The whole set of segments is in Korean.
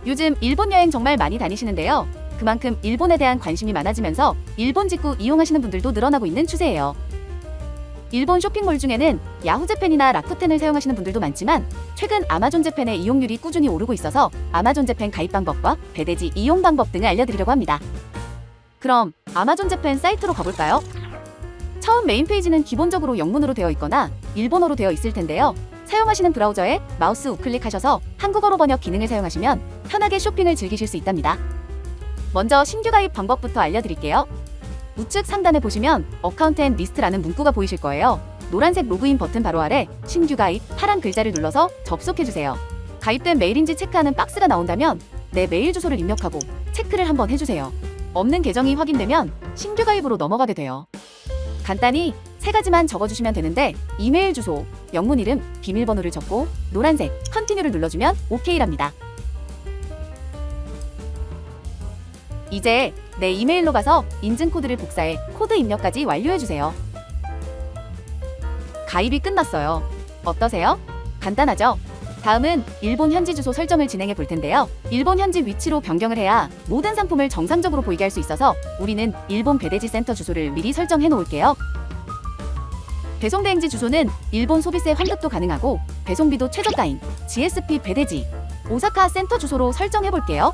요즘 일본 여행 정말 많이 다니시는데요. 그만큼 일본에 대한 관심이 많아지면서 일본 직구 이용하시는 분들도 늘어나고 있는 추세예요. 일본 쇼핑몰 중에는 야후재팬이나 라쿠텐을 사용하시는 분들도 많지만 최근 아마존재팬의 이용률이 꾸준히 오르고 있어서 아마존재팬 가입 방법과 배대지 이용 방법 등을 알려드리려고 합니다. 그럼 아마존재팬 사이트로 가볼까요? 처음 메인 페이지는 기본적으로 영문으로 되어 있거나 일본어로 되어 있을 텐데요. 사용하시는 브라우저에 마우스 우클릭하셔서 한국어로 번역 기능을 사용하시면 편하게 쇼핑을 즐기실 수 있답니다. 먼저 신규 가입 방법부터 알려드릴게요. 우측 상단에 보시면 어카운트 앤 리스트라는 문구가 보이실 거예요. 노란색 로그인 버튼 바로 아래 신규 가입 파란 글자를 눌러서 접속해주세요. 가입된 메일인지 체크하는 박스가 나온다면 내 메일 주소를 입력하고 체크를 한번 해주세요. 없는 계정이 확인되면 신규 가입으로 넘어가게 돼요. 간단히 세 가지만 적어주시면 되는데 이메일 주소, 영문 이름, 비밀번호를 적고 노란색 컨티뉴를 눌러주면 OK랍니다. 이제 내 이메일로 가서 인증 코드를 복사해 코드 입력까지 완료해주세요. 가입이 끝났어요. 어떠세요? 간단하죠? 다음은 일본 현지 주소 설정을 진행해 볼 텐데요. 일본 현지 위치로 변경을 해야 모든 상품을 정상적으로 보이게 할 수 있어서 우리는 일본 배대지 센터 주소를 미리 설정해 놓을게요. 배송 대행지 주소는 일본 소비세 환급도 가능하고 배송비도 최저가인 GSP 배대지 오사카 센터 주소로 설정해 볼게요.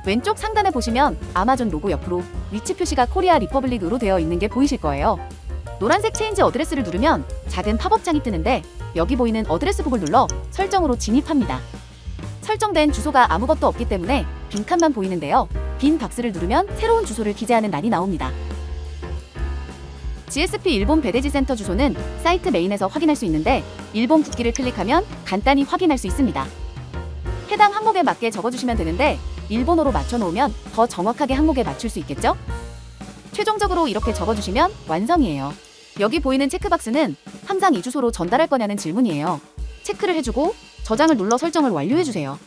왼쪽 상단에 보시면 아마존 로고 옆으로 위치 표시가 코리아 리퍼블릭으로 되어 있는 게 보이실 거예요. 노란색 체인지 어드레스를 누르면 작은 팝업창이 뜨는데 여기 보이는 어드레스 북을 눌러 설정으로 진입합니다. 설정된 주소가 아무것도 없기 때문에 빈칸만 보이는데요. 빈 박스를 누르면 새로운 주소를 기재하는欄이 나옵니다. GSP 일본 배대지 센터 주소는 사이트 메인에서 확인할 수 있는데 일본 국기를 클릭하면 간단히 확인할 수 있습니다. 해당 항목에 맞게 적어주시면 되는데 일본어로 맞춰놓으면 더 정확하게 항목에 맞출 수 있겠죠? 최종적으로 이렇게 적어주시면 완성이에요. 여기 보이는 체크박스는 항상 이 주소로 전달할 거냐는 질문이에요. 체크를 해주고 저장을 눌러 설정을 완료해주세요.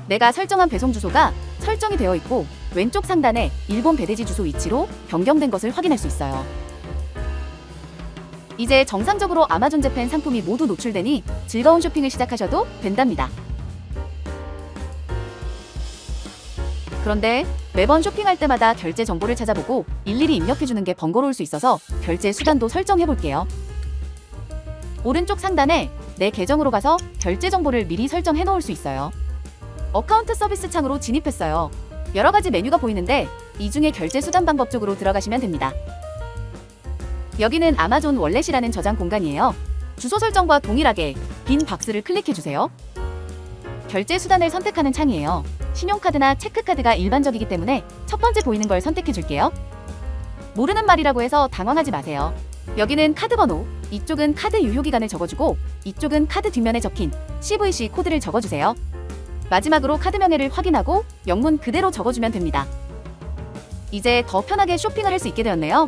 내가 설정한 배송 주소가 설정이 되어 있고 왼쪽 상단에 일본 배대지 주소 위치로 변경된 것을 확인할 수 있어요. 이제 정상적으로 아마존 재팬 상품이 모두 노출되니 즐거운 쇼핑을 시작하셔도 된답니다. 그런데 매번 쇼핑할 때마다 결제 정보를 찾아보고 일일이 입력해주는 게 번거로울 수 있어서 결제 수단도 설정해볼게요. 오른쪽 상단에 내 계정으로 가서 결제 정보를 미리 설정해 놓을 수 있어요. 어카운트 서비스 창으로 진입했어요. 여러 가지 메뉴가 보이는데 이 중에 결제 수단 방법 쪽으로 들어가시면 됩니다. 여기는 아마존 월렛이라는 저장 공간이에요. 주소 설정과 동일하게 빈 박스를 클릭해주세요. 결제 수단을 선택하는 창이에요. 신용카드나 체크카드가 일반적이기 때문에 첫 번째 보이는 걸 선택해줄게요. 모르는 말이라고 해서 당황하지 마세요. 여기는 카드 번호, 이쪽은 카드 유효기간을 적어주고 이쪽은 카드 뒷면에 적힌 CVC 코드를 적어주세요. 마지막으로 카드 명예를 확인하고 영문 그대로 적어주면 됩니다. 이제 더 편하게 쇼핑을 할 수 있게 되었네요.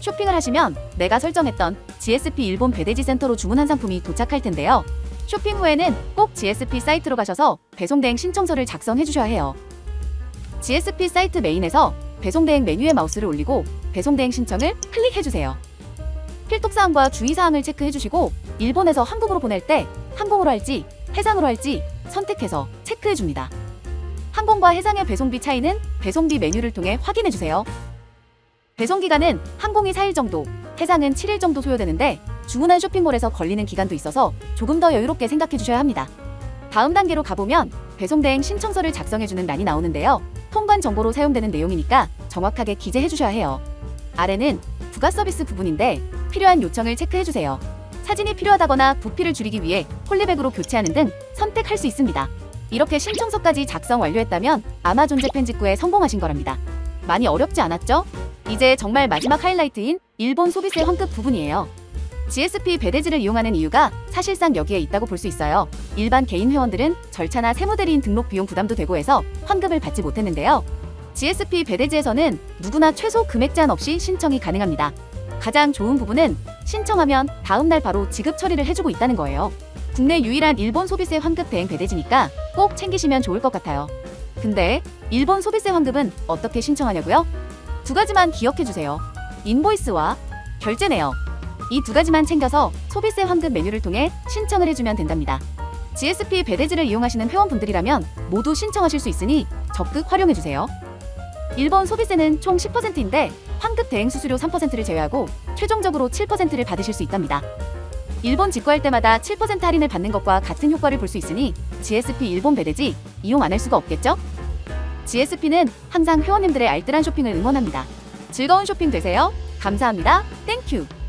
쇼핑을 하시면 내가 설정했던 GSP 일본 배대지 센터로 주문한 상품이 도착할 텐데요. 쇼핑 후에는 꼭 GSP 사이트로 가셔서 배송대행 신청서를 작성해 주셔야 해요. GSP 사이트 메인에서 배송대행 메뉴에 마우스를 올리고 배송대행 신청을 클릭해 주세요. 필독사항과 주의사항을 체크해 주시고 일본에서 한국으로 보낼 때 항공으로 할지 해상으로 할지 선택해서 체크해 줍니다. 항공과 해상의 배송비 차이는 배송비 메뉴를 통해 확인해 주세요. 배송기간은 항공이 4일 정도, 해상은 7일 정도 소요되는데 주문한 쇼핑몰에서 걸리는 기간도 있어서 조금 더 여유롭게 생각해 주셔야 합니다. 다음 단계로 가보면 배송대행 신청서를 작성해주는 란이 나오는데요. 통관 정보로 사용되는 내용이니까 정확하게 기재해 주셔야 해요. 아래는 부가 서비스 부분인데 필요한 요청을 체크해 주세요. 사진이 필요하다거나 부피를 줄이기 위해 폴리백으로 교체하는 등 선택할 수 있습니다. 이렇게 신청서까지 작성 완료했다면 아마존 재팬 직구에 성공하신 거랍니다. 많이 어렵지 않았죠? 이제 정말 마지막 하이라이트인 일본 소비세 환급 부분이에요. GSP 배대지를 이용하는 이유가 사실상 여기에 있다고 볼 수 있어요. 일반 개인 회원들은 절차나 세무대리인 등록 비용 부담도 되고 해서 환급을 받지 못했는데요. GSP 배대지에서는 누구나 최소 금액 제한 없이 신청이 가능합니다. 가장 좋은 부분은 신청하면 다음날 바로 지급 처리를 해주고 있다는 거예요. 국내 유일한 일본 소비세 환급 대행 배대지니까 꼭 챙기시면 좋을 것 같아요. 근데 일본 소비세 환급은 어떻게 신청하냐고요? 두 가지만 기억해주세요. 인보이스와 결제 내역. 이 두 가지만 챙겨서 소비세 환급 메뉴를 통해 신청을 해주면 된답니다. GSP 배대지를 이용하시는 회원분들이라면 모두 신청하실 수 있으니 적극 활용해주세요. 일본 소비세는 총 10%인데 환급 대행 수수료 3%를 제외하고 최종적으로 7%를 받으실 수 있답니다. 일본 직구할 때마다 7% 할인을 받는 것과 같은 효과를 볼 수 있으니 GSP 일본 배대지 이용 안 할 수가 없겠죠? GSP는 항상 회원님들의 알뜰한 쇼핑을 응원합니다. 즐거운 쇼핑 되세요. 감사합니다. 땡큐.